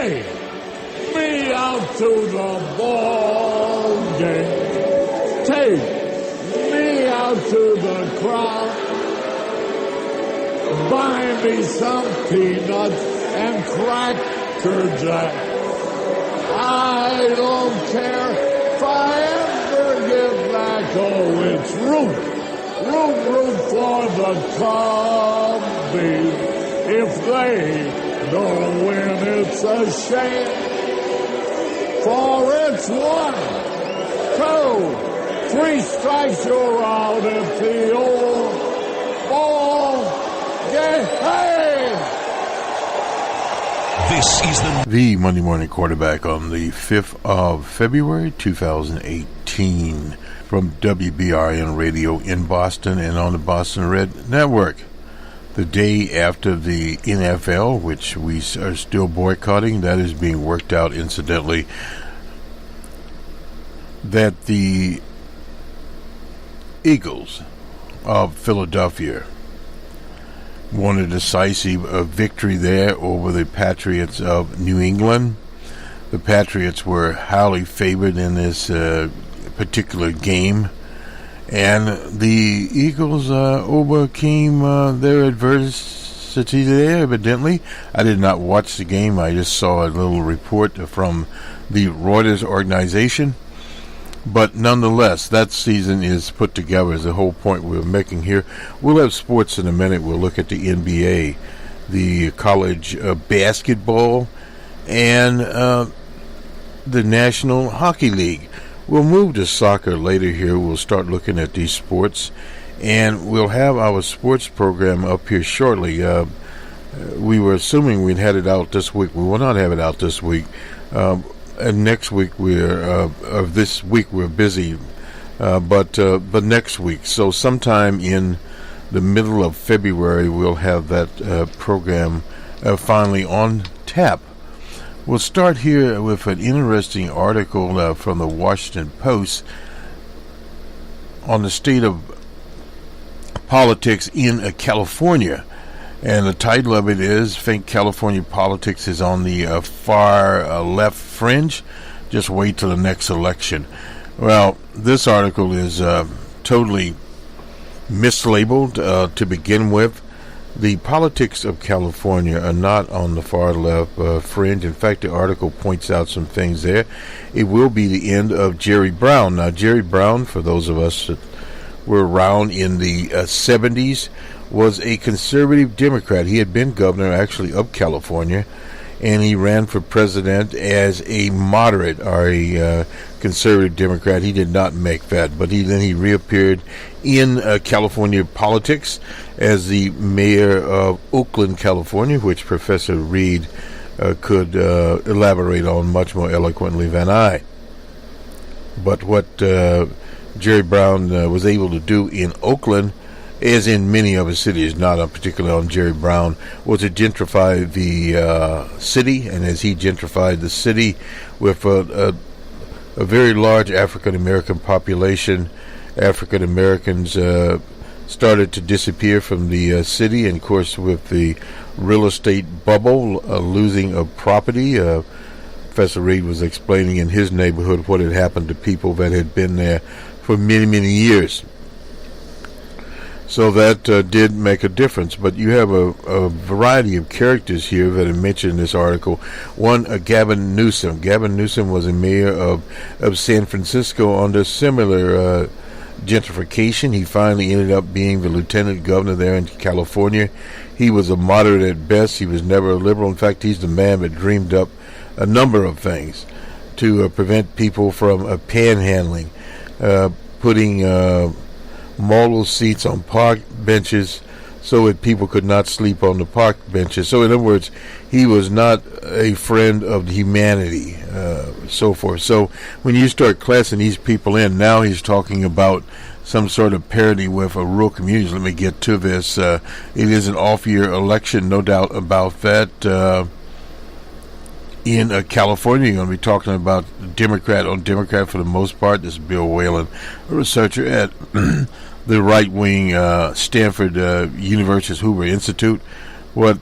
Take me out to the ball game. Take me out to the crowd. Buy me some peanuts and Cracker Jack. I don't care if I ever get back. Oh, it's root for the Cubbies. If they don't win, it's a shame. For it's 1, 2, 3 strikes, you're out at the old ball game. Hey! This is the Monday Morning Quarterback on the 5th of February, 2018, from WBRN Radio in Boston and on the Boston Red Network. The day after the NFL, which we are still boycotting, that is being worked out, incidentally, that the Eagles of Philadelphia won a decisive victory there over the Patriots of New England. The Patriots were highly favored in this particular game, and the Eagles overcame their adversity there, evidently. I did not watch the game. I just saw a little report from the Reuters organization. But nonetheless, that season is put together as the whole point we're making here. We'll have sports in a minute. We'll look at the NBA, the college basketball, and the National Hockey League. We'll move to soccer later here. We'll start looking at these sports, and we'll have our sports program up here shortly. We were assuming we'd had it out this week. We will not have it out this week. And next week this week we're busy, but next week. So sometime in the middle of February we'll have that program finally on tap. We'll start here with an interesting article from the Washington Post on the state of politics in California. And the title of it is, think California politics is on the far left fringe? Just wait till the next election. Well, this article is totally mislabeled to begin with. The politics of California are not on the far left fringe. In fact, the article points out some things there. It will be the end of Jerry Brown. Now, Jerry Brown, for those of us that were around in the 70s, was a conservative Democrat. He had been governor, actually, of California, and he ran for president as a moderate or a conservative Democrat. He did not make that, but then he reappeared in California politics as the mayor of Oakland, California, which Professor Reed could elaborate on much more eloquently than I. But what Jerry Brown was able to do in Oakland, as in many other cities, not particularly on Jerry Brown, was to gentrify the city, and as he gentrified the city with a very large African-American population, African-Americans started to disappear from the city, and of course with the real estate bubble, losing of property, Professor Reed was explaining in his neighborhood what had happened to people that had been there for many, many years. So that did make a difference. But you have a variety of characters here that are mentioned in this article. One, Gavin Newsom. Gavin Newsom was a mayor of San Francisco under similar gentrification. He finally ended up being the lieutenant governor there in California. He was a moderate at best. He was never a liberal. In fact, he's the man that dreamed up a number of things to prevent people from panhandling, putting model seats on park benches so that people could not sleep on the park benches. So in other words, he was not a friend of humanity, so forth. So when you start classing these people in, now he's talking about some sort of parity with a rural communities. Let me get to this. It is an off-year election, no doubt about that. In California, you're going to be talking about Democrat on Democrat for the most part. This is Bill Whalen, a researcher at the right-wing Stanford University's Hoover Institute. What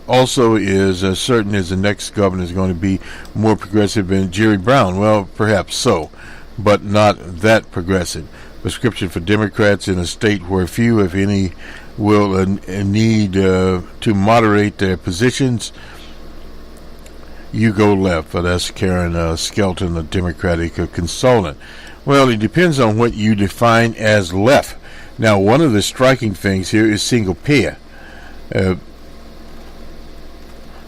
also is certain as the next governor is going to be more progressive than Jerry Brown. Well, perhaps so, but not that progressive. Prescription for Democrats in a state where few, if any, will need to moderate their positions. You go left. That's Karen Skelton, the Democratic consultant. Well, it depends on what you define as left. Now, one of the striking things here is single payer. The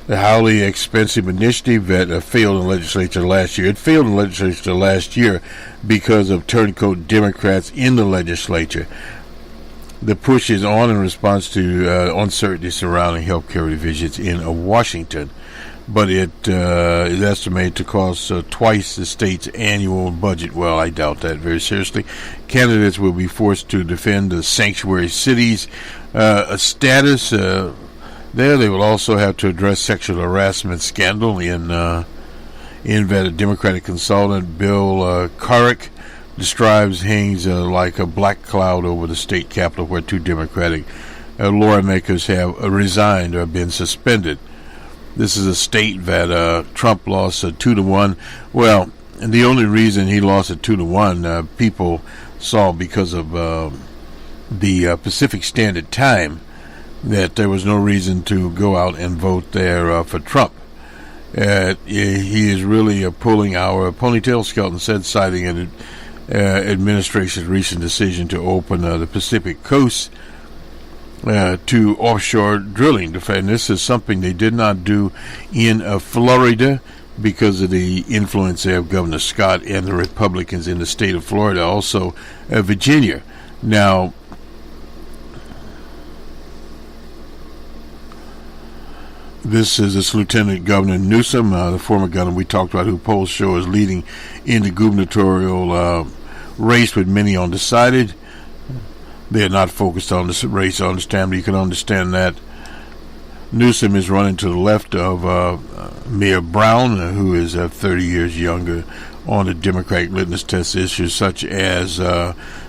highly expensive initiative that failed in the legislature last year. It failed in the legislature last year because of turncoat Democrats in the legislature. The push is on in response to uncertainty surrounding health care divisions in Washington. But it is estimated to cost twice the state's annual budget. Well, I doubt that very seriously. Candidates will be forced to defend the sanctuary cities' status. There, they will also have to address sexual harassment scandal in that a Democratic consultant, Bill Carrick, describes hangs like a black cloud over the state capitol, where two Democratic lawmakers have resigned or been suspended. This is a state that Trump lost 2-1. Well, and the only reason he lost 2-1, people saw because of the Pacific Standard Time, that there was no reason to go out and vote there for Trump. He is really pulling our ponytail, Skelton said, citing an administration's recent decision to open the Pacific coast to offshore drilling. And this is something they did not do in Florida because of the influence there of Governor Scott and the Republicans in the state of Florida, also Virginia. Now, this is this Lieutenant Governor Newsom, the former governor we talked about, who polls show is leading in the gubernatorial race with many undecided. They are not focused on this race, I understand, but you can understand that. Newsom is running to the left of Mayor Brown, who is 30 years younger, on the Democratic litmus test issues such as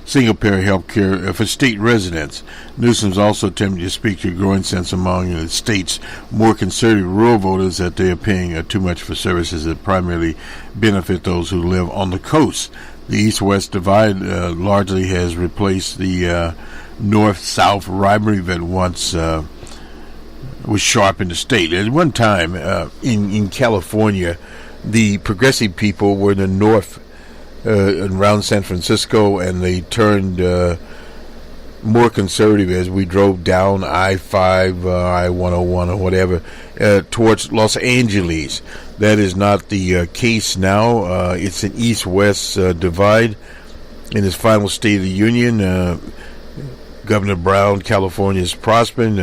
single-payer health care for state residents. Newsom's also attempting to speak to a growing sense among the state's more conservative rural voters that they are paying too much for services that primarily benefit those who live on the coast. The East-West divide largely has replaced the North-South rivalry that once was sharp in the state. At one time in California, the progressive people were in the north around San Francisco, and they turned more conservative as we drove down I-5, I-101 or whatever towards Los Angeles. That is not the case now. It's an east-west divide. In his final State of the Union, Governor Brown, California, is prospering.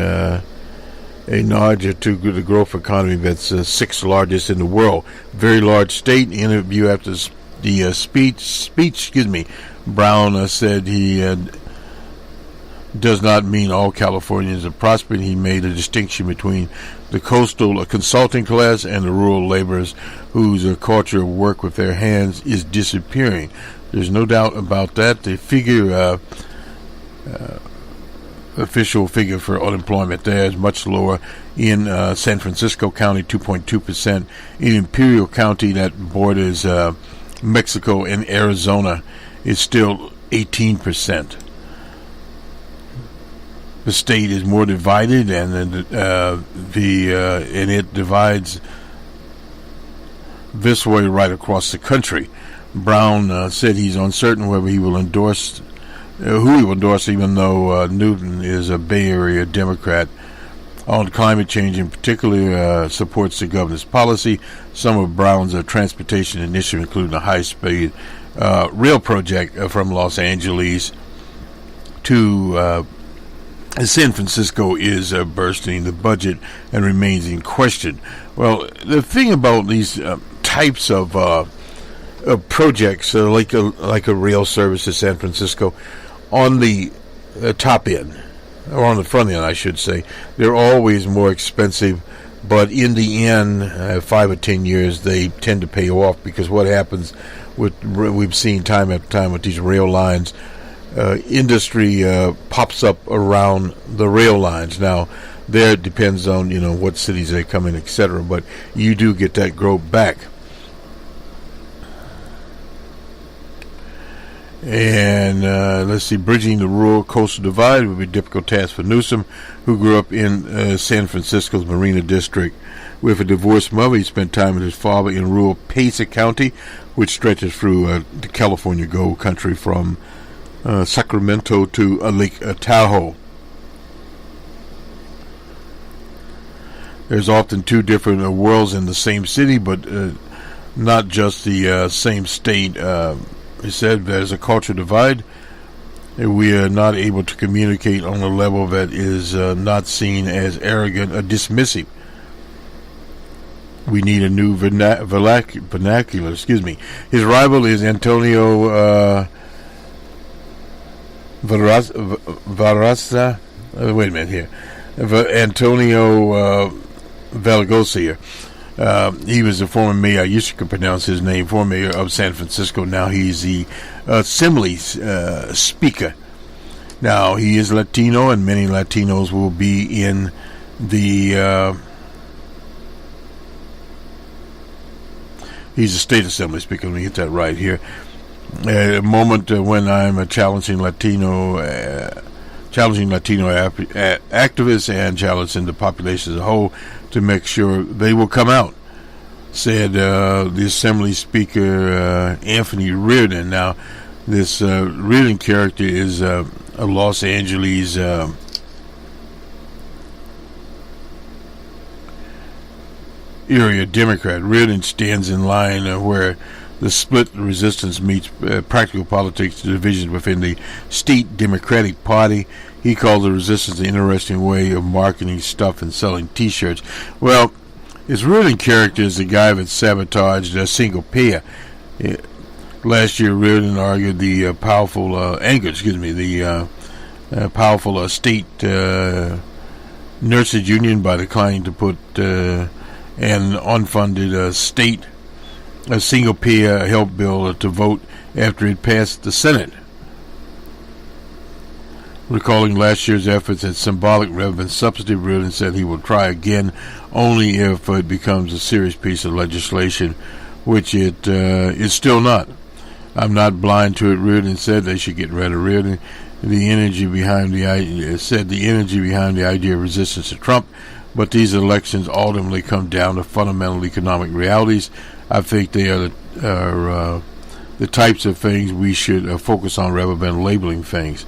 A nod to the growth economy that's sixth largest in the world. Very large state. Interview after the speech, Brown said he does not mean all Californians are prospering. He made a distinction between the coastal consulting class and the rural laborers whose culture of work with their hands is disappearing. There's no doubt about that. The figure official figure for unemployment there is much lower in San Francisco County, 2.2%. In Imperial County, that borders Mexico and Arizona, is still 18%. The state is more divided, and it divides this way right across the country. Brown said he's uncertain whether he will endorse who he will endorse, even though Newton is a Bay Area Democrat. On climate change in particular, supports the governor's policy. Some of Brown's transportation initiatives, including a high-speed rail project from Los Angeles to San Francisco, is bursting the budget and remains in question. Well, the thing about these types of projects, like a rail service to San Francisco, on the top end, or on the front end, I should say, they're always more expensive, but in the end, 5 or 10 years, they tend to pay off, because what happens we've seen time after time with these rail lines, industry pops up around the rail lines. Now, There it depends on, what cities they come in, etc. But you do get that growth back. And let's see, bridging the rural coastal divide would be a difficult task for Newsom, who grew up in San Francisco's Marina District. With a divorced mother, he spent time with his father in rural Pesa County, which stretches through the California Gold Country from Sacramento to Lake Tahoe. There's often two different worlds in the same city, but not just the same state. He said there's a cultural divide. We are not able to communicate on a level that is not seen as arrogant or dismissive. We need a new vernacular. His rival is Antonio Varasa. Wait a minute here. Antonio Valgosa here. He was the former mayor. I used to pronounce his name, former mayor of San Francisco. Now he's the Assembly Speaker. Now he is Latino, and many Latinos will be in the. He's a state Assembly Speaker. Let me get that right here. At a moment when I'm challenging Latino activists and challenging the population as a whole to make sure they will come out, said the Assembly Speaker Anthony Reardon. Now, this Reardon character is a Los Angeles area Democrat. Reardon stands in line where the split resistance meets practical politics, the divisions within the state Democratic Party. He called the resistance an interesting way of marketing stuff and selling T-shirts. Well, his Reardon character is the guy that sabotaged a single payer. Last year, Reardon argued the powerful state nurses union by declining to put an unfunded state a single-payer health bill to vote after it passed the Senate. Recalling last year's efforts at symbolic rather than substantive, Reardon said he will try again only if it becomes a serious piece of legislation, which it is still not. I'm not blind to it, Reardon said. They should get rid of Reardon. The energy behind the idea of resistance to Trump, but these elections ultimately come down to fundamental economic realities. I think they are the types of things we should focus on rather than labeling things.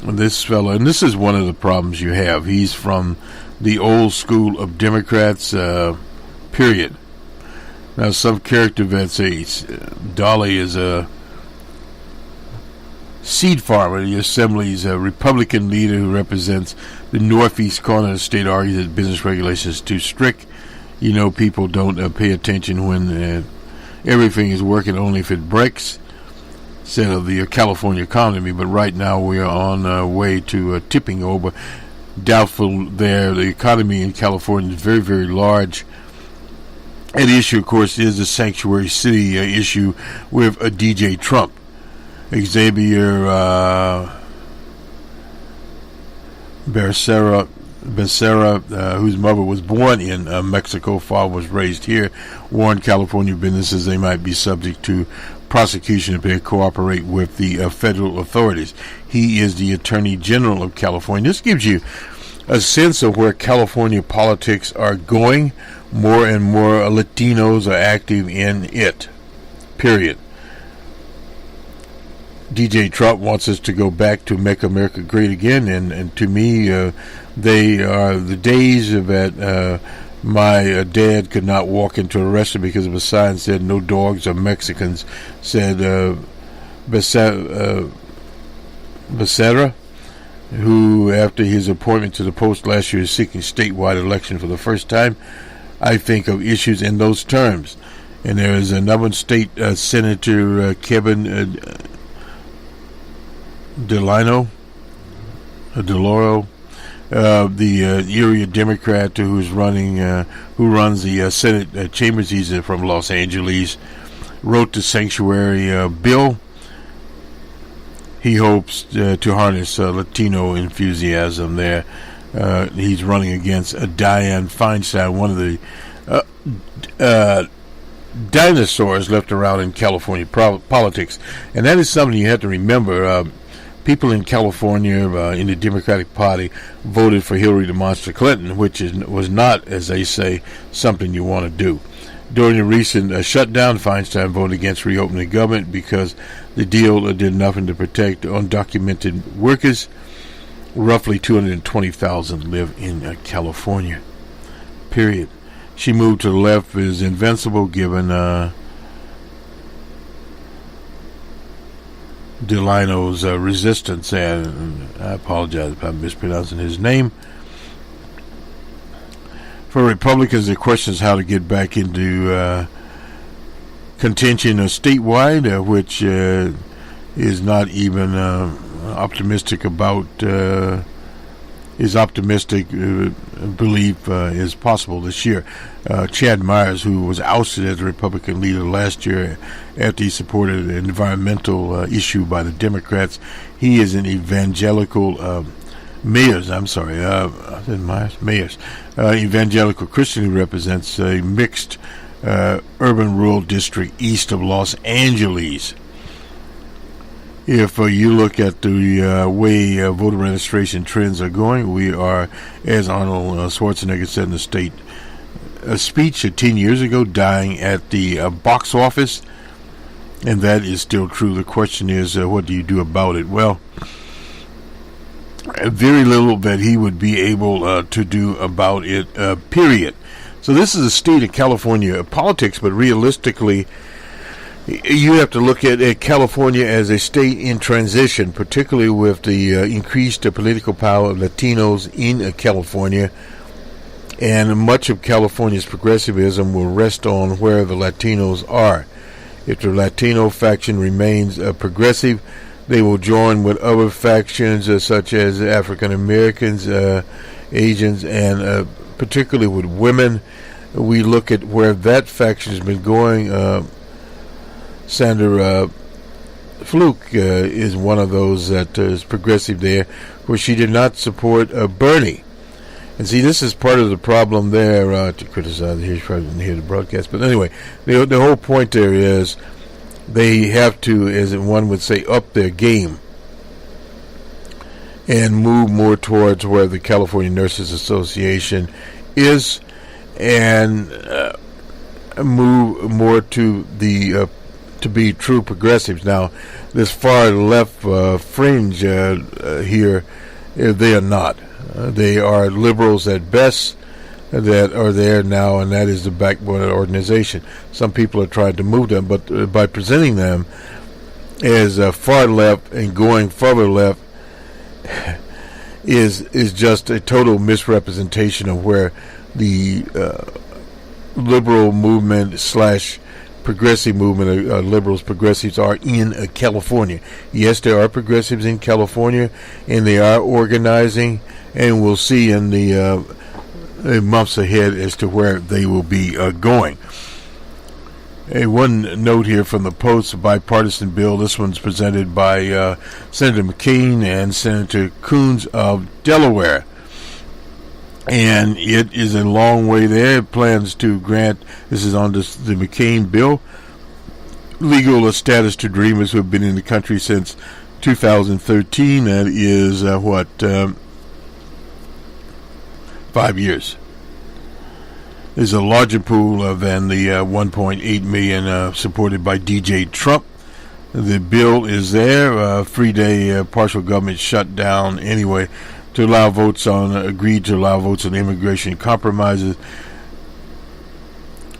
This fellow, and this is one of the problems you have, he's from the old school of Democrats, period. Now, some character that says Dolly is a seed farmer. The Assembly's Republican leader who represents the northeast corner of the state argues that business regulations is too strict. You know, people don't pay attention when everything is working, only if it breaks. Said of the California economy, but right now we are on our way to tipping over. Doubtful there. The economy in California is very, very large. At issue, of course, is the sanctuary city issue with DJ Trump. Xavier Becerra, whose mother was born in Mexico, father was raised here, warned California businesses they might be subject to prosecution if they cooperate with the federal authorities. He is the Attorney General of California. This gives you a sense of where California politics are going. More and more Latinos are active in it, period. DJ Trump wants us to go back to make America great again, and to me, they are the days that my dad could not walk into a restaurant because of a sign that said no dogs or Mexicans, said Becerra, who after his appointment to the post last year is seeking statewide election for the first time. I think of issues in those terms. And there is another state Senator Kevin DeLoro, the area Democrat who runs the Senate chambers. He's from Los Angeles. Wrote the sanctuary bill. He hopes to harness Latino enthusiasm there. He's running against Dianne Feinstein, one of the dinosaurs left around in California politics. And that is something you have to remember. People in California in the Democratic Party voted for Hillary the Monster Clinton, which was not, as they say, something you want to do. During the recent shutdown, Feinstein voted against reopening the government because the deal did nothing to protect undocumented workers. Roughly 220,000 live in California. Period. She moved to the left is invincible given Delano's resistance, and I apologize if I'm mispronouncing his name. For Republicans, the question is how to get back into contention statewide, which is not even optimistic about. Is optimistic belief is possible this year. Chad Myers, who was ousted as a Republican leader last year after he supported an environmental issue by the Democrats, he is an evangelical evangelical Christian who represents a mixed urban rural district east of Los Angeles. If you look at the way voter registration trends are going, we are, as Arnold Schwarzenegger said in the state speech 10 years ago, dying at the box office, and that is still true. The question is, what do you do about it? Well, very little that he would be able to do about it, period. So this is the state of California politics, but realistically, you have to look at California as a state in transition, particularly with the increased political power of Latinos in California. And much of California's progressivism will rest on where the Latinos are. If the Latino faction remains progressive, they will join with other factions such as African Americans, Asians, and particularly with women. We look at where that faction has been going. Sandra Fluke is one of those that is progressive there, where she did not support Bernie. And see, this is part of the problem there, to criticize here, she probably didn't hear the broadcast. But anyway, the whole point there is they have to, as one would say, up their game and move more towards where the California Nurses Association is, and move more to the to be true progressives. Now, this far left fringe here, they are not. They are liberals at best that are there now, and that is the backbone of the organization. Some people are trying to move them, but by presenting them as far left and going further left is just a total misrepresentation of where the liberal movement / progressive movement, liberals, progressives are in California. Yes, there are progressives in California, and they are organizing, and we'll see in the months ahead as to where they will be going. One note here from the Post, a bipartisan bill. This one's presented by Senator McCain and Senator Coons of Delaware. And it is a long way there. It plans to grant, this is on the McCain bill, legal status to dreamers who have been in the country since 2013. That is, 5 years. There's a larger pool than the 1.8 million supported by DJ Trump. The bill is there. 3-day partial government shutdown anyway. To allow votes on, agreed to allow votes on immigration compromises,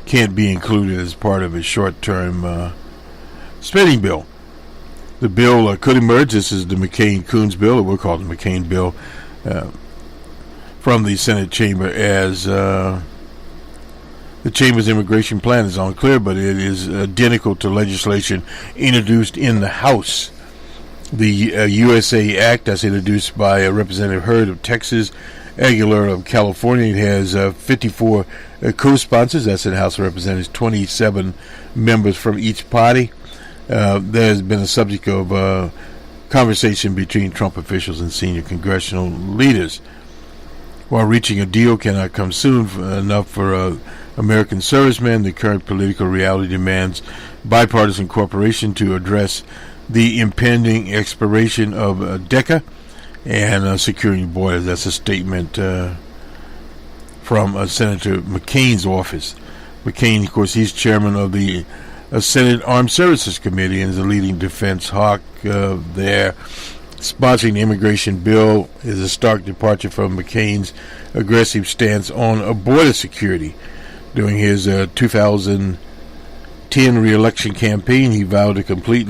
can't be included as part of a short-term spending bill. The bill could emerge, this is the McCain-Coons bill, or we'll call it the McCain bill, from the Senate chamber as the chamber's immigration plan is unclear, but it is identical to legislation introduced in the House. The USA Act, that's introduced by Representative Hurd of Texas, Aguilar of California. It has 54 co-sponsors. That's in the House of Representatives, 27 members from each party. There has been a subject of conversation between Trump officials and senior congressional leaders. While reaching a deal cannot come soon enough for American servicemen, the current political reality demands bipartisan cooperation to address the impending expiration of DECA and securing borders. That's a statement from Senator McCain's office. McCain, of course, he's chairman of the Senate Armed Services Committee and is a leading defense hawk there. Sponsoring the immigration bill is a stark departure from McCain's aggressive stance on border security. During his 2010 re-election campaign, he vowed to complete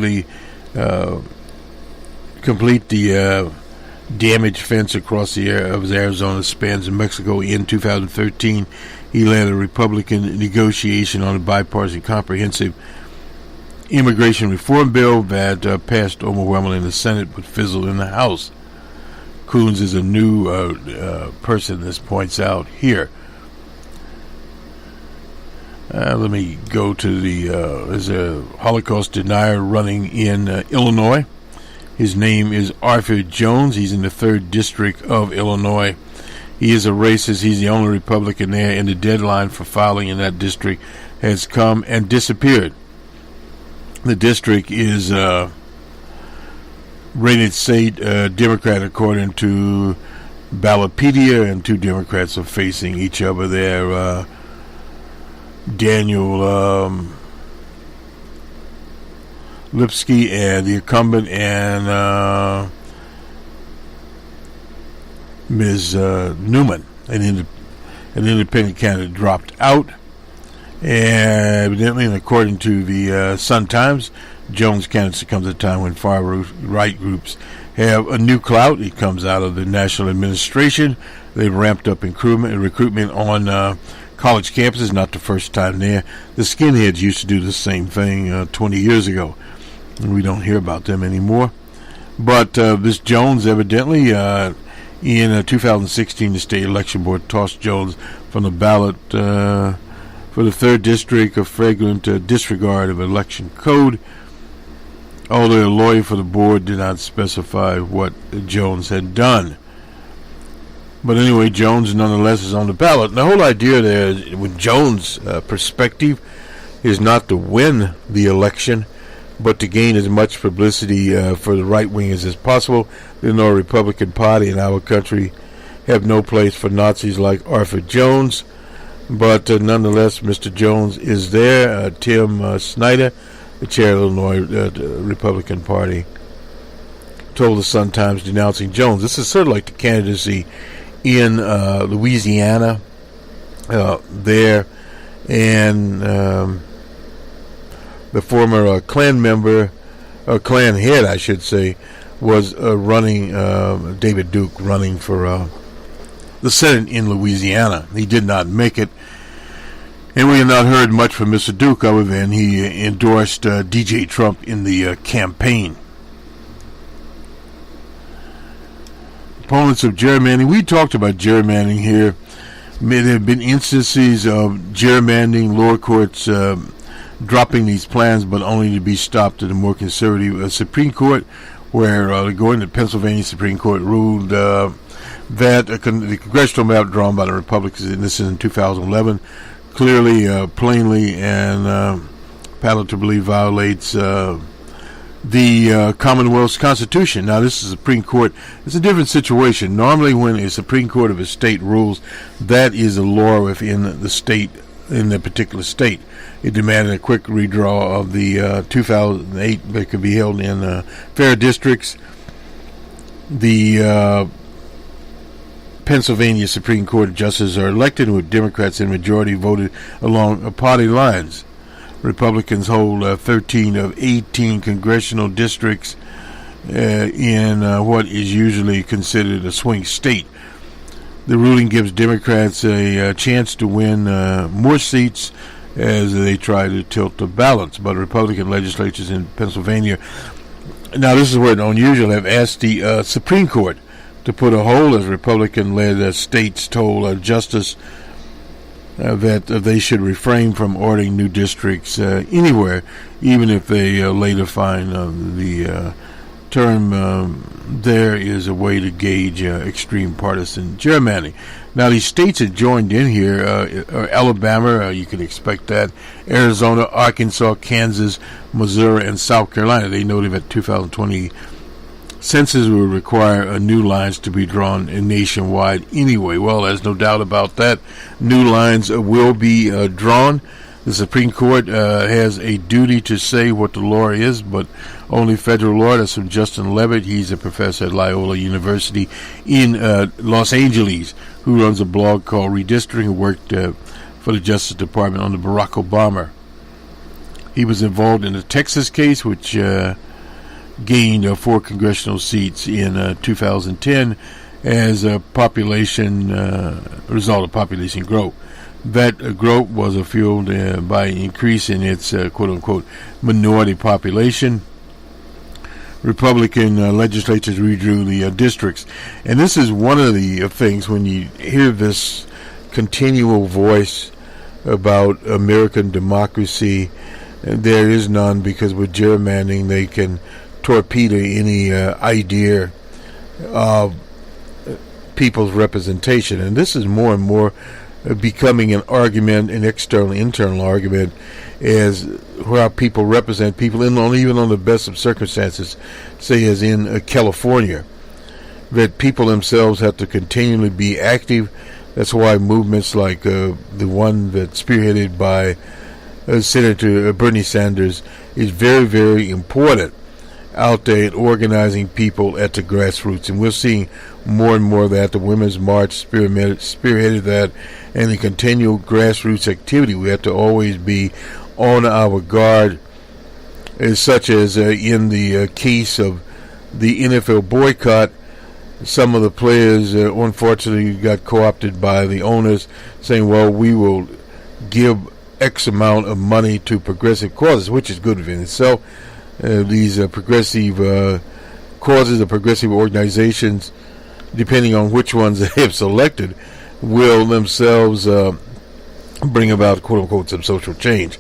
the damaged fence across the Arizona spans in Mexico. In 2013, he led a Republican negotiation on a bipartisan comprehensive immigration reform bill that passed overwhelmingly in the Senate but fizzled in the House. Coons is a new person, this points out here. Let me go to there's a Holocaust denier running in Illinois. His name is Arthur Jones. He's in the 3rd District of Illinois. He is a racist. He's the only Republican there, and the deadline for filing in that district has come and disappeared. The district is rated state Democrat according to Ballotpedia, and 2 Democrats are facing each other there. Daniel Lipsky, and the incumbent, and Ms. Newman, an independent candidate, dropped out. And evidently, and according to the Sun-Times, Jones' candidacy comes at a time when far-right groups have a new clout. It comes out of the national administration. They've ramped up recruitment on college campuses. Not the first time there. The skinheads used to do the same thing 20 years ago. And we don't hear about them anymore. But this Jones, evidently, in 2016, the state election board tossed Jones from the ballot for the 3rd District, a flagrant disregard of election code, although a lawyer for the board did not specify what Jones had done. But anyway, Jones nonetheless is on the ballot. And the whole idea there, with Jones' perspective, is not to win the election, but to gain as much publicity for the right-wingers as possible. The Republican Party in our country have no place for Nazis like Arthur Jones. But nonetheless, Mr. Jones is there. Tim Snyder, the chair of the Illinois Republican Party, told the Sun-Times denouncing Jones. This is sort of like the candidacy in Louisiana there, and the former Klan member, Klan head, I should say, was running, David Duke, running for the Senate in Louisiana. He did not make it, and we have not heard much from Mr. Duke other than he endorsed DJ Trump in the campaign. Opponents of gerrymandering. We talked about gerrymandering here. There have been instances of gerrymandering, lower courts dropping these plans, but only to be stopped at a more conservative Supreme Court, where going to Pennsylvania Supreme Court ruled that the congressional map drawn by the Republicans, and this is in 2011, clearly, plainly, and palatably violates the Commonwealth's Constitution. Now, this is the Supreme Court. It's a different situation. Normally, when a Supreme Court of a state rules, that is a law within the state, in the particular state. It demanded a quick redraw of the 2008 that could be held in fair districts. The Pennsylvania Supreme Court justices are elected with Democrats in majority voted along party lines. Republicans hold 13 of 18 congressional districts in what is usually considered a swing state. The ruling gives Democrats a chance to win more seats as they try to tilt the balance. But Republican legislatures in Pennsylvania, now this is where it's unusual, have asked the Supreme Court to put a hold, as Republican-led states told Justice that they should refrain from ordering new districts anywhere, even if they later find the term there is a way to gauge extreme partisan gerrymandering. Now, these states that joined in here are Alabama, you can expect that, Arizona, Arkansas, Kansas, Missouri, and South Carolina. They noted that 2020 census will require new lines to be drawn nationwide anyway. Well, there's no doubt about that. New lines will be drawn. The Supreme Court has a duty to say what the law is, but only federal law. That's from Justin Levitt. He's a professor at Loyola University in Los Angeles, who runs a blog called Redistricting, who worked for the Justice Department under Barack Obama. He was involved in the Texas case, which gained 4 congressional seats in 2010 as a result of population growth. That growth was fueled by an increase in its quote-unquote minority population. Republican legislatures redrew the districts. And this is one of the things when you hear this continual voice about American democracy, there is none, because with gerrymandering they can torpedo any idea of people's representation. And this is more and more becoming an argument, an external, internal argument, as how people represent people, even on the best of circumstances, say as in California, that people themselves have to continually be active. That's why movements like the one that's spearheaded by Senator Bernie Sanders is very, very important out there in organizing people at the grassroots. And we're seeing more and more of that. The Women's March spearheaded that, and the continual grassroots activity. We have to always be on our guard, such as in the case of the NFL boycott. Some of the players, unfortunately, got co-opted by the owners, saying, well, we will give X amount of money to progressive causes, which is good in itself. These progressive causes or progressive organizations, depending on which ones they have selected, will themselves bring about, quote-unquote, some social change.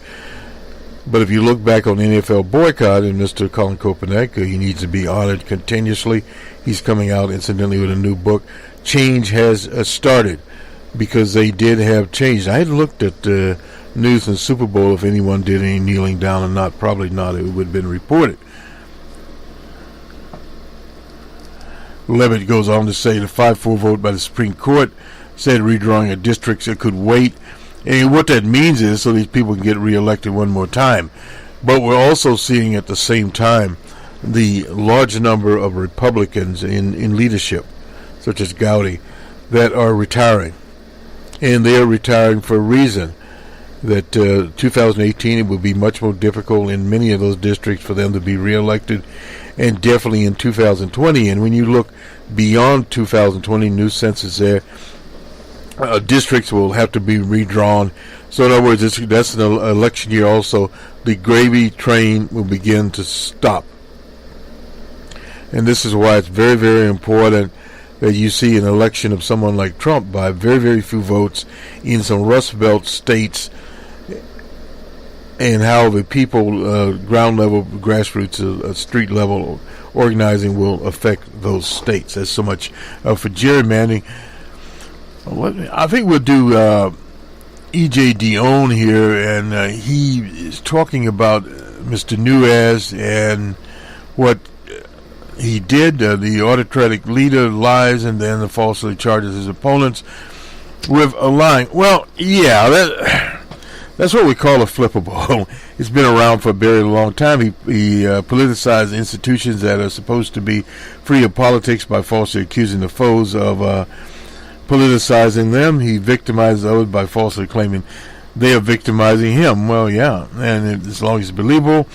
But if you look back on the NFL boycott and Mr. Colin Kaepernick, he needs to be honored continuously. He's coming out, incidentally, with a new book. Change has started, because they did have change. I had looked at the news in the Super Bowl if anyone did any kneeling down or not. Probably not. It would have been reported. Levitt goes on to say the 5-4 vote by the Supreme Court said redrawing of districts could wait. And what that means is so these people can get reelected one more time. But we're also seeing at the same time the large number of Republicans in leadership, such as Gowdy, that are retiring. And they are retiring for a reason. That 2018 it will be much more difficult in many of those districts for them to be reelected, and definitely in 2020. And when you look beyond 2020, new census there, districts will have to be redrawn. So in other words, that's an election year also. The gravy train will begin to stop. And this is why it's very, very important that you see an election of someone like Trump by very, very few votes in some Rust Belt states, and how the people, ground level, grassroots, street level organizing will affect those states. That's so much for gerrymandering. I think we'll do E.J. Dion here, and he is talking about Mr. Nuez and what he did. The autocratic leader lies and then falsely charges his opponents with a lying. Well, yeah, that's what we call a flippable. It's been around for a very long time. He politicized institutions that are supposed to be free of politics by falsely accusing the foes of politicizing them. He victimizes others by falsely claiming they are victimizing him. Well, yeah, and as long as it's believable.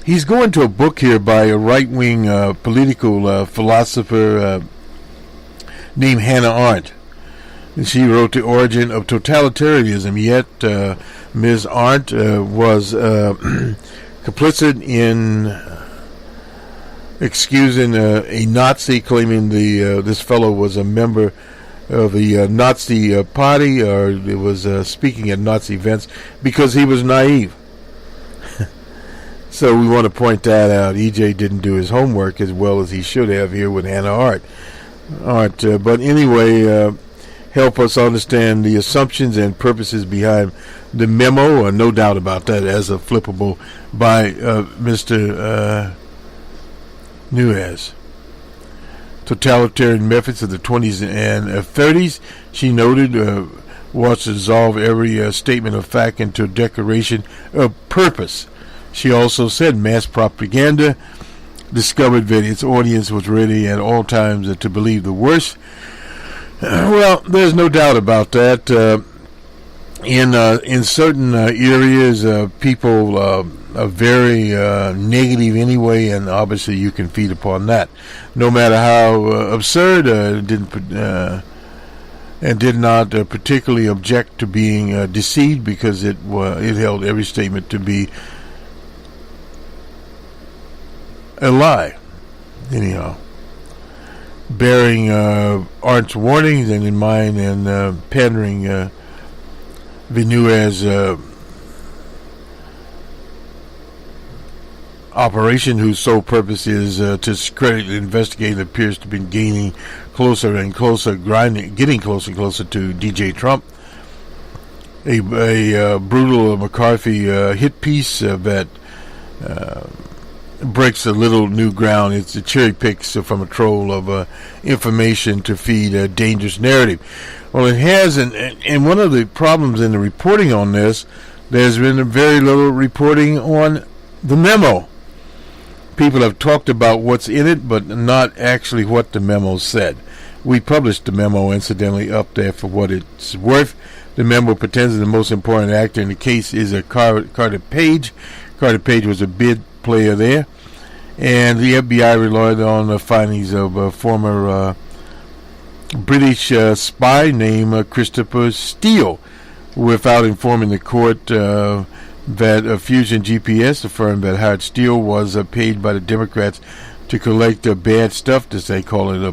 He's going to a book here by a right-wing political philosopher named Hannah Arendt. She wrote The Origin of Totalitarianism, yet Ms. Arendt was complicit in excusing a Nazi, claiming this fellow was a member of the Nazi party, or it was speaking at Nazi events, because he was naive. So we want to point that out. EJ didn't do his homework as well as he should have here with Hannah Art. But anyway, help us understand the assumptions and purposes behind the memo. No doubt about that, as a flippable by Mr. Nuez. Totalitarian methods of the 20s and 30s, she noted, wants to dissolve every statement of fact into a declaration of purpose. She also said mass propaganda discovered that its audience was ready at all times to believe the worst. Well, there's no doubt about that. In certain areas, people are very negative anyway, and obviously you can feed upon that. No matter how absurd, and did not particularly object to being deceived, because it held every statement to be a lie. Anyhow, bearing Arndt's warnings and in mind, and pandering Vinuez's operation, whose sole purpose is to discredit the investigator, appears to be getting closer and closer to DJ Trump. A brutal McCarthy hit piece that breaks a little new ground. It's a cherry picks from a troll of information to feed a dangerous narrative. Well, it has, and one of the problems in the reporting on this, there's been very little reporting on the memo. People have talked about what's in it, but not actually what the memo said. We published the memo, incidentally, up there for what it's worth. The memo pretends the most important actor in the case is a Carter Page. Carter Page was a bid player there, and the FBI relied on the findings of a former British spy named Christopher Steele, without informing the court that Fusion GPS, the firm that hired Steele, was paid by the Democrats to collect bad stuff, as they call it,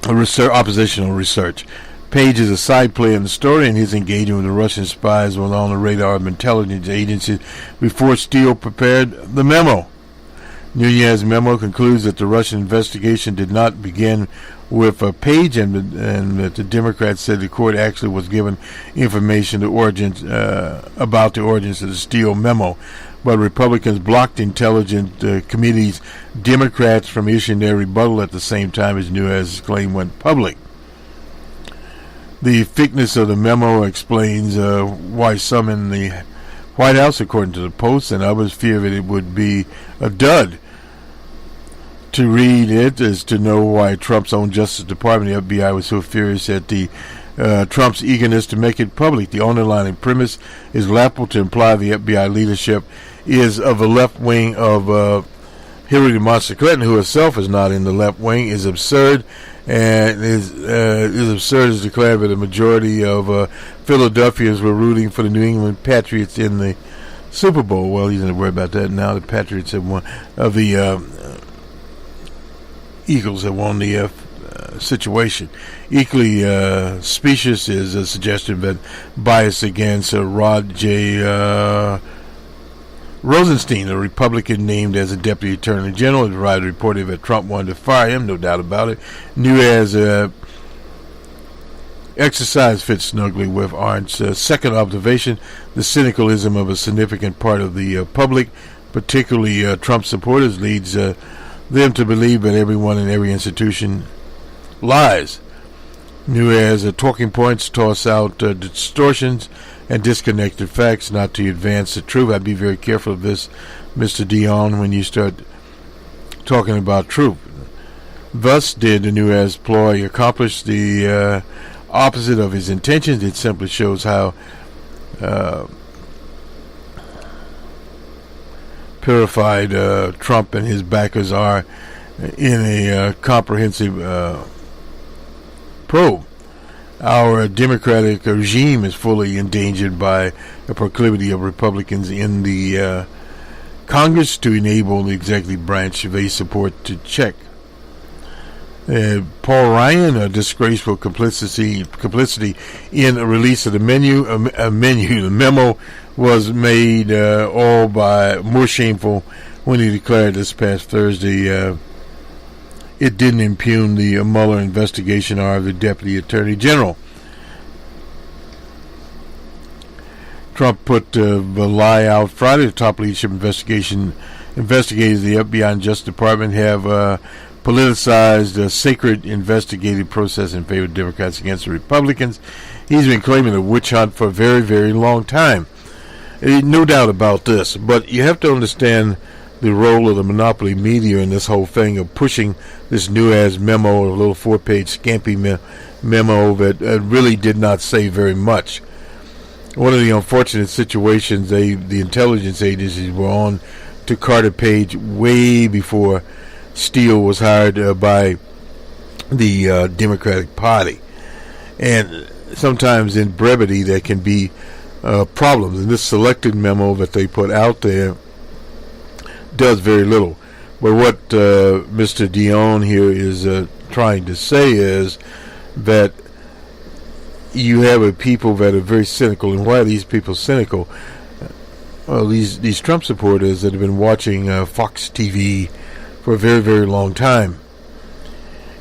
oppositional research. Page is a side player in the story, and his engagement with the Russian spies was on the radar of intelligence agencies before Steele prepared the memo. Nunez's memo concludes that the Russian investigation did not begin with Page, and that the Democrats said the court actually was given information about the origins of the Steele memo, but Republicans blocked intelligence committee's Democrats from issuing their rebuttal at the same time as Nunez's claim went public. The thickness of the memo explains why some in the White House, according to the Post, and others fear that it would be a dud. To read it is to know why Trump's own Justice Department, the FBI, was so furious at Trump's eagerness to make it public. The underlying premise is laughable to imply the FBI leadership is of the left wing of Hillary Monster Clinton, who herself is not in the left wing, is absurd, and is absurd as declared that a majority of Philadelphians were rooting for the New England Patriots in the Super Bowl. Well, he's going to worry about that now. The Patriots have won, the Eagles have won the situation. Equally specious is a suggestion that bias against Rod J. Rosenstein, a Republican named as a deputy attorney general. The writer reported that Trump wanted to fire him, no doubt about it. Nuez exercise fits snugly with Arndt's second observation. The cynicalism of a significant part of the public, particularly Trump supporters, leads them to believe that everyone in every institution lies. Nuez talking points toss out distortions and disconnected facts, not to advance the truth. I'd be very careful of this, Mr. Dion, when you start talking about truth. Thus did the Nuez ploy accomplish the opposite of his intentions. It simply shows how purified Trump and his backers are in a comprehensive probe. Our democratic regime is fully endangered by the proclivity of Republicans in the Congress to enable the executive branch they support to check. Paul Ryan, disgraceful complicity in a release of the the memo was made all by more shameful when he declared this past Thursday it didn't impugn the Mueller investigation or the Deputy Attorney General. Trump put the lie out Friday. The top leadership investigators of the FBI and Justice Department have politicized a sacred investigative process in favor of Democrats against the Republicans. He's been claiming a witch hunt for a very, very long time. No doubt about this, but you have to understand the role of the monopoly media in this whole thing of pushing this new-ass memo, a little 4-page scampy memo that really did not say very much. One of the unfortunate situations, the intelligence agencies were on to Carter Page way before Steele was hired by the Democratic Party. And sometimes in brevity there can be problems. And this selected memo that they put out there does very little. But what Mr. Dion here is trying to say is that you have a people that are very cynical. And why are these people cynical? Well, these Trump supporters that have been watching Fox TV for a very, very long time.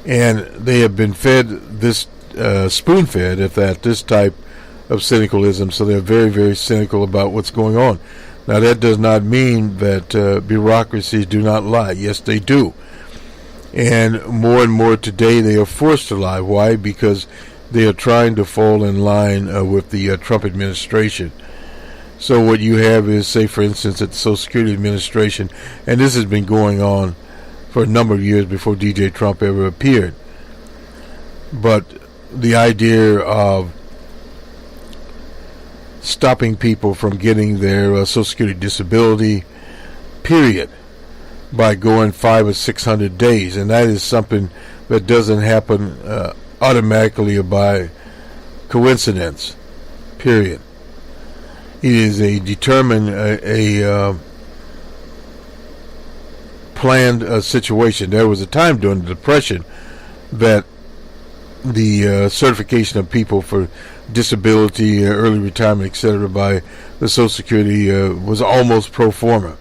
And they have been fed this, spoon-fed, if that, this type of cynicalism. So they're very, very cynical about what's going on. Now, that does not mean that bureaucracies do not lie. Yes, they do. And more today, they are forced to lie. Why? Because they are trying to fall in line with the Trump administration. So what you have is, say, for instance, at the Social Security Administration, and this has been going on for a number of years before DJ Trump ever appeared. But the idea of stopping people from getting their Social Security disability, period, by going 500 or 600 days, and that is something that doesn't happen automatically or by coincidence, period. It is a determined, planned situation. There was a time during the Depression that the certification of people for disability, early retirement, etc., by the Social Security was almost pro forma.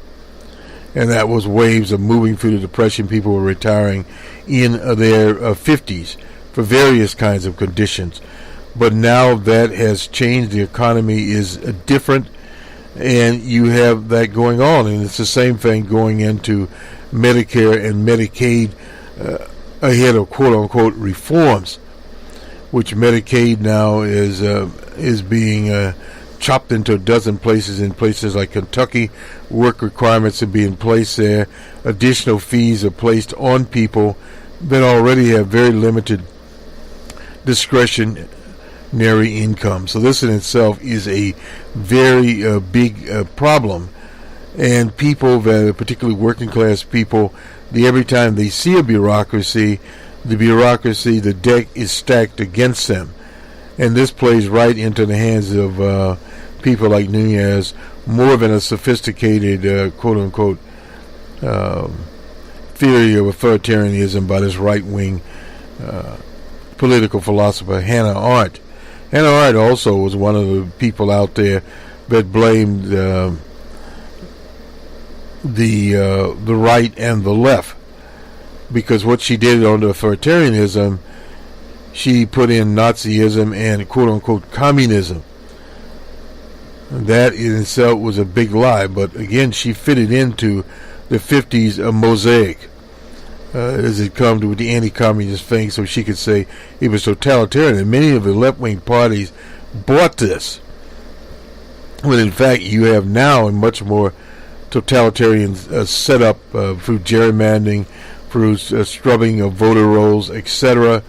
And that was waves of moving through the Depression. People were retiring in their 50s for various kinds of conditions. But now that has changed. The economy is different, and you have that going on. And it's the same thing going into Medicare and Medicaid ahead of quote-unquote reforms, which Medicaid now is being chopped into a dozen places. In places like Kentucky, work requirements are being placed there. Additional fees are placed on people that already have very limited discretionary income. So this in itself is a very big problem. And people that are particularly working class people, every time they see a bureaucracy, the deck is stacked against them. And this plays right into the hands of people like Nunez, more than a sophisticated quote-unquote theory of authoritarianism by this right-wing political philosopher Hannah Arendt. Hannah Arendt also was one of the people out there that blamed the right and the left, because what she did under authoritarianism, she put in Nazism and quote-unquote communism. That in itself was a big lie, but again, she fitted into the 50s mosaic as it comes to the anti-communist thing, so she could say it was totalitarian. And many of the left-wing parties bought this, when in fact you have now a much more totalitarian setup through gerrymandering, through scrubbing of voter rolls, etc.,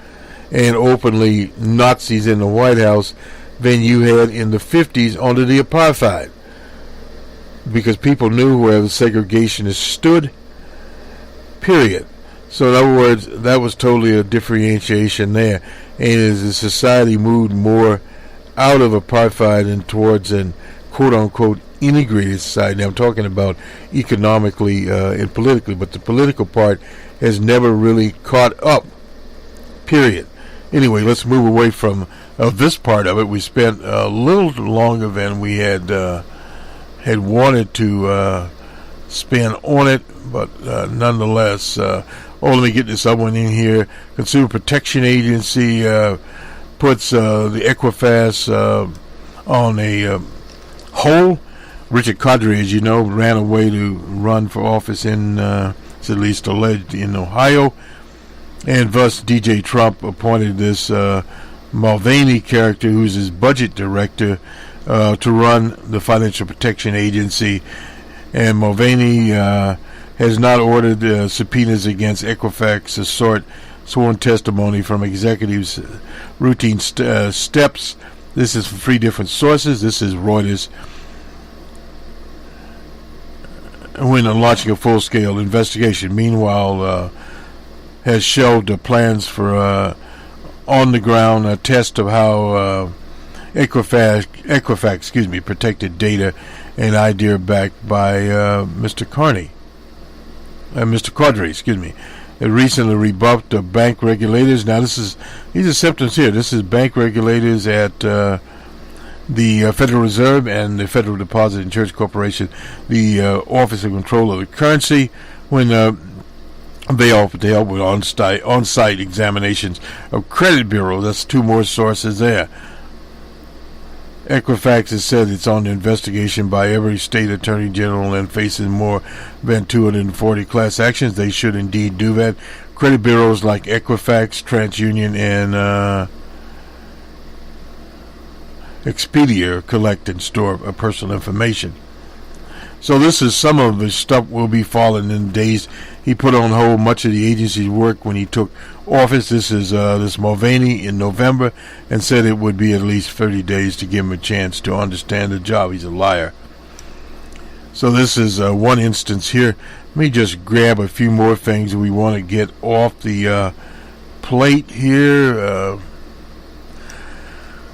and openly Nazis in the White House than you had in the 50s under the apartheid, because people knew where the segregationists stood, period. So in other words, that was totally a differentiation there. And as the society moved more out of apartheid and towards an quote-unquote integrated society, I'm talking about economically and politically, but the political part has never really caught up period. Anyway, let's move away from this part of it. We spent a little longer than we had wanted to spend on it, but nonetheless, let me get this other one in here. Consumer Protection Agency puts the Equifax on a hold. Richard Cordray, as you know, ran away to run for office in, it's at least alleged, in Ohio. And thus, DJ Trump appointed this Mulvaney character, who's his budget director, to run the Financial Protection Agency. And Mulvaney has not ordered subpoenas against Equifax to sort sworn testimony from executives' routine steps. This is from 3 different sources. This is Reuters. When launching a full-scale investigation, meanwhile, has shelved plans for on-the-ground test of how Equifax, protected data and idea backed by Mr. Cordray, It recently rebuffed bank regulators. Now, these are symptoms here. This is bank regulators at the Federal Reserve and the Federal Deposit Insurance Corporation, the Office of Control of the Currency, when they offered to help with on-site examinations of credit bureaus. That's 2 more sources there. Equifax has said it's on the investigation by every state attorney general and faces more than 240 class actions. They should indeed do that. Credit bureaus like Equifax, TransUnion, and Expedia collect and store personal information. So this is some of the stuff will be falling in days. He put on hold much of the agency's work when he took office. This is this Mulvaney in November, and said it would be at least 30 days to give him a chance to understand the job. He's a liar. So this is one instance here. Let me just grab a few more things we want to get off the plate here.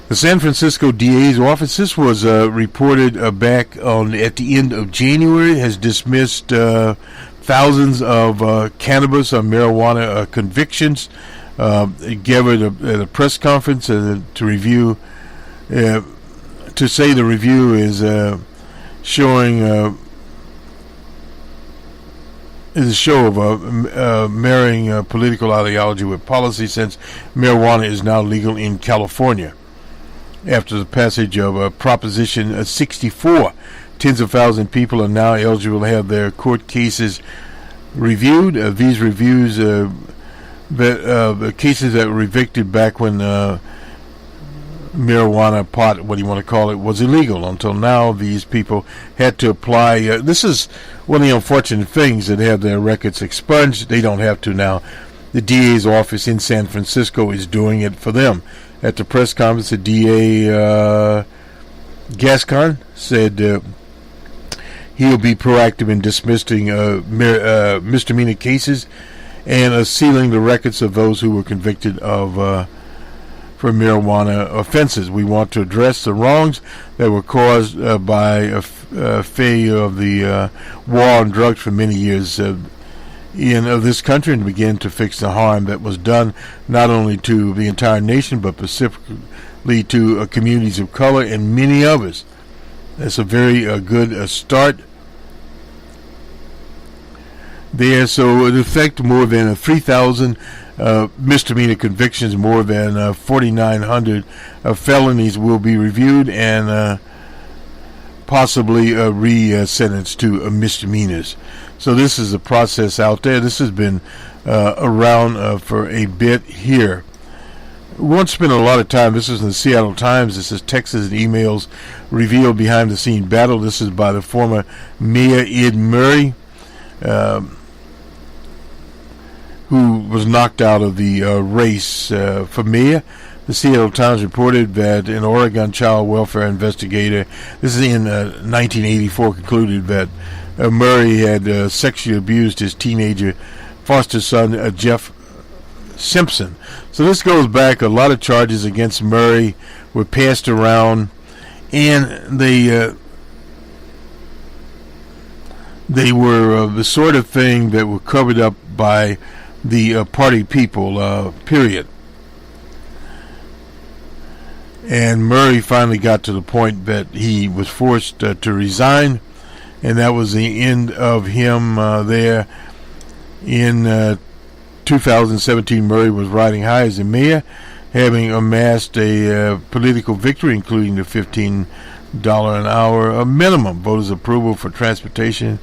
The San Francisco DA's office, this was reported back at the end of January, has dismissed thousands of cannabis or marijuana convictions. It gathered at a press conference to review, to say the review is showing is a show of marrying political ideology with policy, since marijuana is now legal in California. After the passage of Proposition 64, tens of thousands of people are now eligible to have their court cases reviewed. These reviews, the cases that were evicted back when marijuana, pot, what do you want to call it, was illegal. Until now, these people had to apply. This is one of the unfortunate things, that have their records expunged. They don't have to now. The DA's office in San Francisco is doing it for them. At the press conference, the DA Gascon said he'll be proactive in dismissing misdemeanor cases and sealing the records of those who were convicted of for marijuana offenses. We want to address the wrongs that were caused by a failure of the war on drugs for many years in this country, and begin to fix the harm that was done not only to the entire nation but specifically to communities of color and many others. That's a very good start there. So it affects more than 3,000 misdemeanor convictions, more than 4,900 felonies will be reviewed and possibly re-sentenced to misdemeanors. So this is a process out there. This has been around for a bit here. We won't spend a lot of time. This is in the Seattle Times. This is Texas emails reveal behind-the-scene battle. This is by the former Mayor Ed Murray, who was knocked out of the race for mayor. The Seattle Times reported that an Oregon child welfare investigator, this is in 1984, concluded that Murray had sexually abused his teenager foster son, Jeff Simpson. So this goes back. A lot of charges against Murray were passed around, and they were the sort of thing that were covered up by the party people, period. And Murray finally got to the point that he was forced to resign, and that was the end of him there. In 2017, Murray was riding high as a mayor, having amassed a political victory, including the $15 an hour minimum, voters' approval for transportation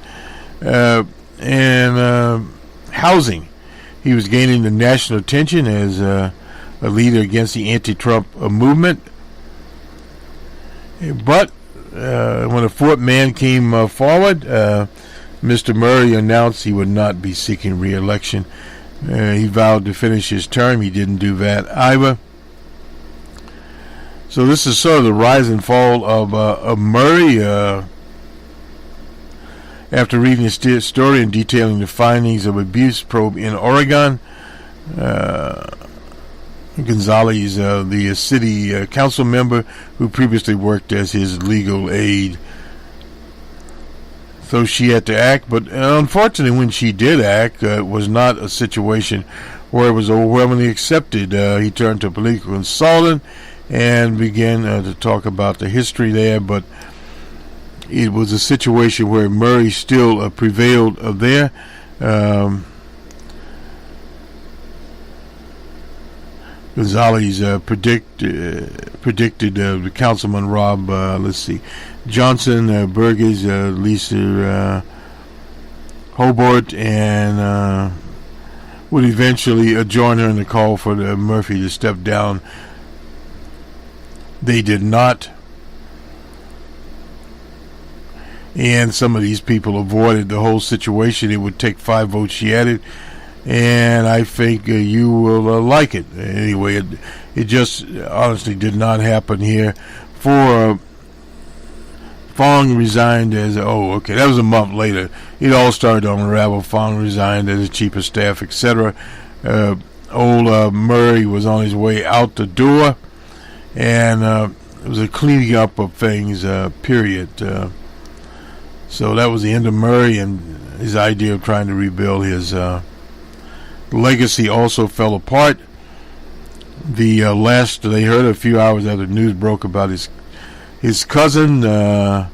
and housing. He was gaining the national attention as a leader against the anti-Trump movement. But when a fourth man came forward, Mr. Murray announced he would not be seeking re-election. He vowed to finish his term. He didn't do that either. So this is sort of the rise and fall of Murray. After reading his story and detailing the findings of abuse probe in Oregon, Gonzalez, the city council member who previously worked as his legal aide, so she had to act. But unfortunately, when she did act, it was not a situation where it was overwhelmingly accepted. He turned to a political consultant and began to talk about the history there, but it was a situation where Murray still prevailed there. Gonzalez predicted the councilman Rob, Johnson, Burgess, Lisa Hobart, and would eventually join her in the call for Murphy to step down. They did not. And some of these people avoided the whole situation. It would take 5 votes, she added. And I think you will like it. Anyway, it just honestly did not happen here. Fong resigned as, that was a month later. It all started to unravel. Fong resigned as the chief of staff, etc. Murray was on his way out the door. And it was a cleaning up of things, period. So that was the end of Murray, and his idea of trying to rebuild his legacy also fell apart. The last they heard a few hours after the news broke about his cousin, the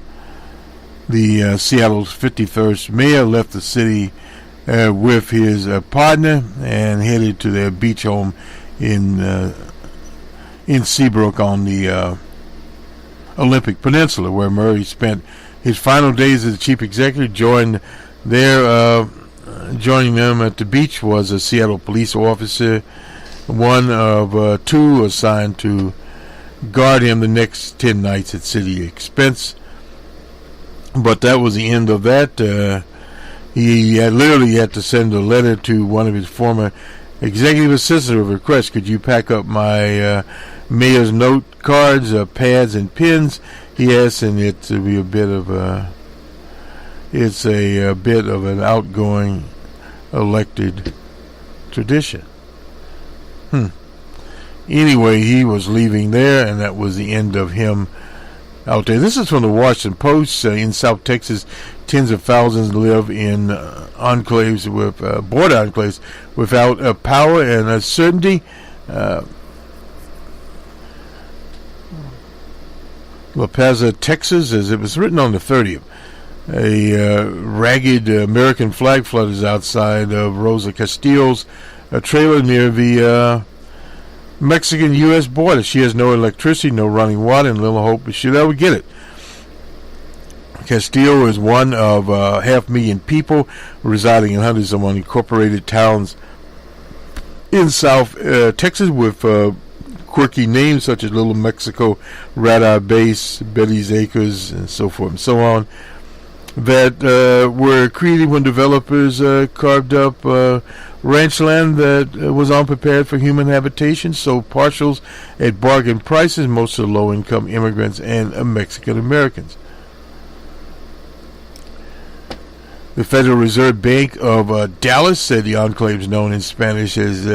Seattle's 53rd mayor, left the city with his partner and headed to their beach home in Seabrook on the Olympic Peninsula, where Murray spent his final days as the chief executive. Joining them at the beach was a Seattle police officer, one of 2 assigned to guard him the next 10 nights at city expense. But that was the end of that. He had literally had to send a letter to one of his former executive assistants with a request: could you pack up my mayor's note cards, pads, and pens? He asked, and it to be a bit of an outgoing elected tradition. Anyway, he was leaving there, and that was the end of him out there. This is from the Washington Post. In South Texas, tens of thousands live in enclaves with border enclaves without power and certainty. La Paz, Texas, as it was written on the 30th. A ragged American flag flutters outside of Rosa Castillo's trailer near the Mexican-U.S. border. She has no electricity, no running water, and little hope she'll ever get it. Castillo is one of 500,000 people residing in hundreds of unincorporated towns in South Texas with quirky names such as Little Mexico, Red Eye Base, Betty's Acres, and so forth and so on, that were created when developers carved up ranch land that was unprepared for human habitation, sold partials at bargain prices, most of the low-income immigrants and Mexican Americans. The Federal Reserve Bank of Dallas said the enclave is known in Spanish as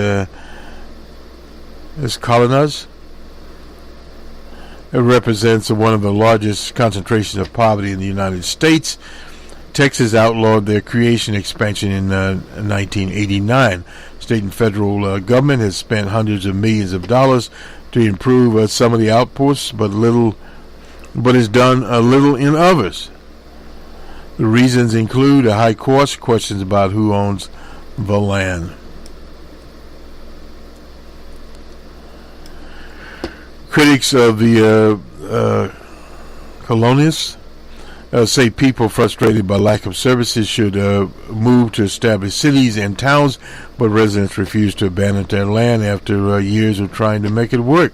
Colinas. It represents one of the largest concentrations of poverty in the United States. Texas outlawed their creation expansion in 1989. State and federal government has spent hundreds of millions of dollars to improve some of the outposts, but is done a little in others. The reasons include a high cost, questions about who owns the land. Critics of the colonists say people frustrated by lack of services should move to establish cities and towns, but residents refuse to abandon their land after years of trying to make it work.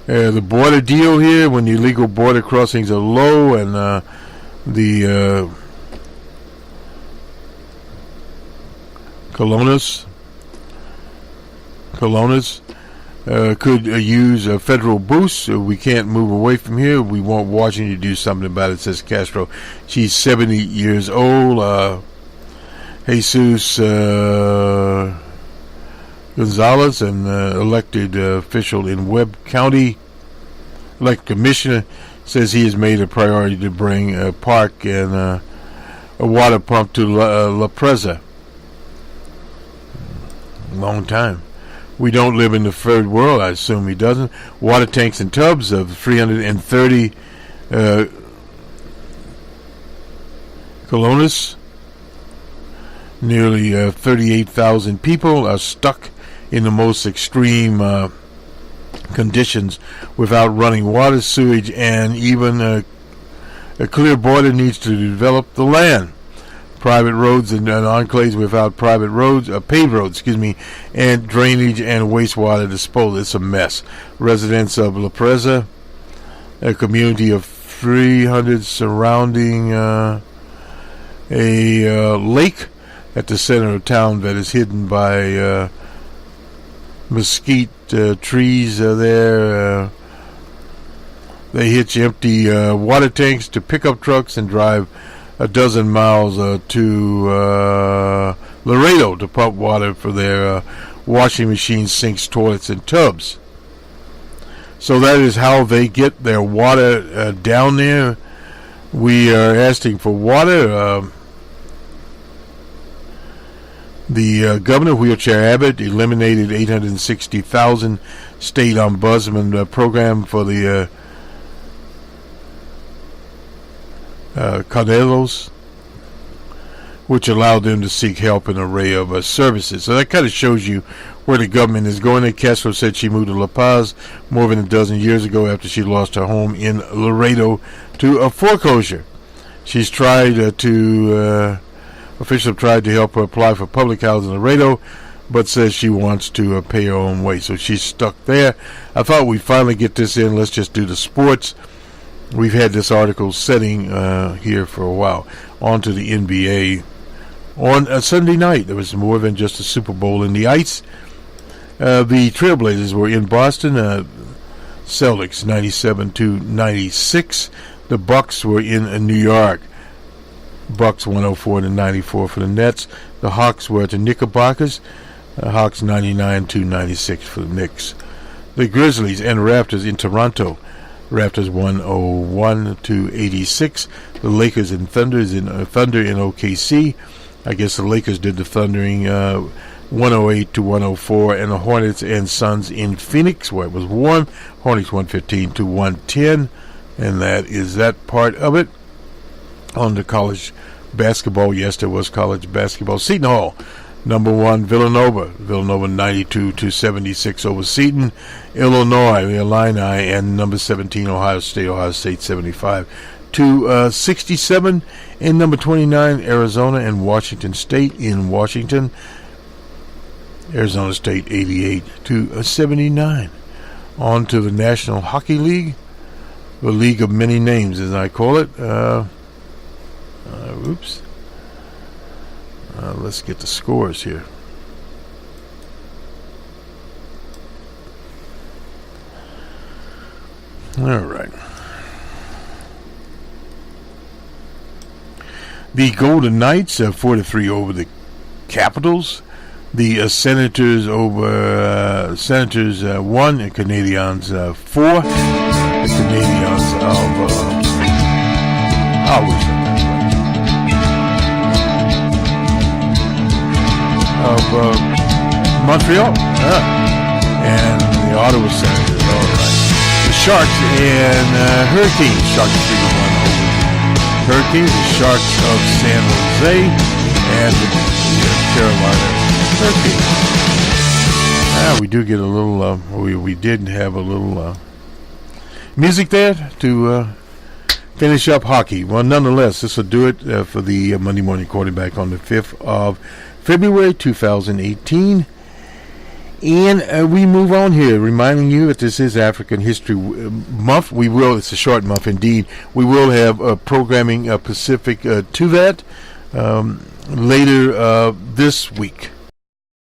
The border deal here, when the illegal border crossings are low and the colonists could use a federal boost. We can't move away from here. We want Washington to do something about it, says Castro. She's 70 years old. Jesus Gonzalez, an elected official in Webb County, elected commissioner, says he has made a priority to bring a park and a water pump to La Presa. Long time. We don't live in the third world, I assume he doesn't. Water tanks and tubs of 330 colonists. Nearly 38,000 people are stuck in the most extreme conditions without running water, sewage, and even a clear border needs to develop the land. Private roads and enclaves without private roads, paved roads, and drainage and wastewater disposal. It's a mess. Residents of La Presa, a community of 300 surrounding a lake at the center of town that is hidden by mesquite trees there. They hitch empty water tanks to pickup trucks and drive a dozen miles to Laredo to pump water for their washing machines, sinks, toilets, and tubs. So that is how they get their water down there. We are asking for water. The Governor Wheelchair Abbott eliminated 860,000 state ombudsman program for the Cadelos, which allowed them to seek help in an array of services. So that kind of shows you where the government is going. Castro said she moved to La Paz more than a dozen years ago after she lost her home in Laredo to a foreclosure. She's tried officials have tried to help her apply for public housing in Laredo, but says she wants to pay her own way. So she's stuck there. I thought we'd finally get this in. Let's just do the sports. We've had this article setting here for a while. On to the NBA. On a Sunday night, there was more than just a Super Bowl in the ice. The Trailblazers were in Boston. Celtics 97-96. The Bucks were in New York. Bucks 104-94 for the Nets. The Hawks were at the Knickerbockers. Hawks 99-96 for the Knicks. The Grizzlies and Raptors in Toronto. Raptors 101-86. The Lakers and Thunder in OKC. I guess the Lakers did the thundering 108-104, and the Hornets and Suns in Phoenix, where it was warm. Hornets 115-110, and that is that part of it. On to college basketball. Yes, there was college basketball. Seton Hall, number 1, Villanova 92-76 over Seton. Illinois, the Illini, and number 17, Ohio State 75-67. And number 29, Arizona and Washington State in Washington. Arizona State 88-79. On to the National Hockey League, the league of many names, as I call it. Let's get the scores here. All right. The Golden Knights 4-3 over the Capitals. The Senators 1 and Canadiens 4. The Canadiens of Montreal. And the Ottawa Senators. All right. The Sharks and Hurricanes. Sharks 3-1 over the Hurricanes. The Sharks of San Jose and the Carolina Hurricanes. We do get a little, we did have a little music there to finish up hockey. Well, nonetheless, this will do it for the Monday Morning Quarterback on the 5th of February 2018. And we move on here, reminding you that this is African History Month. It's a short month indeed. We will have programming specific to that later this week.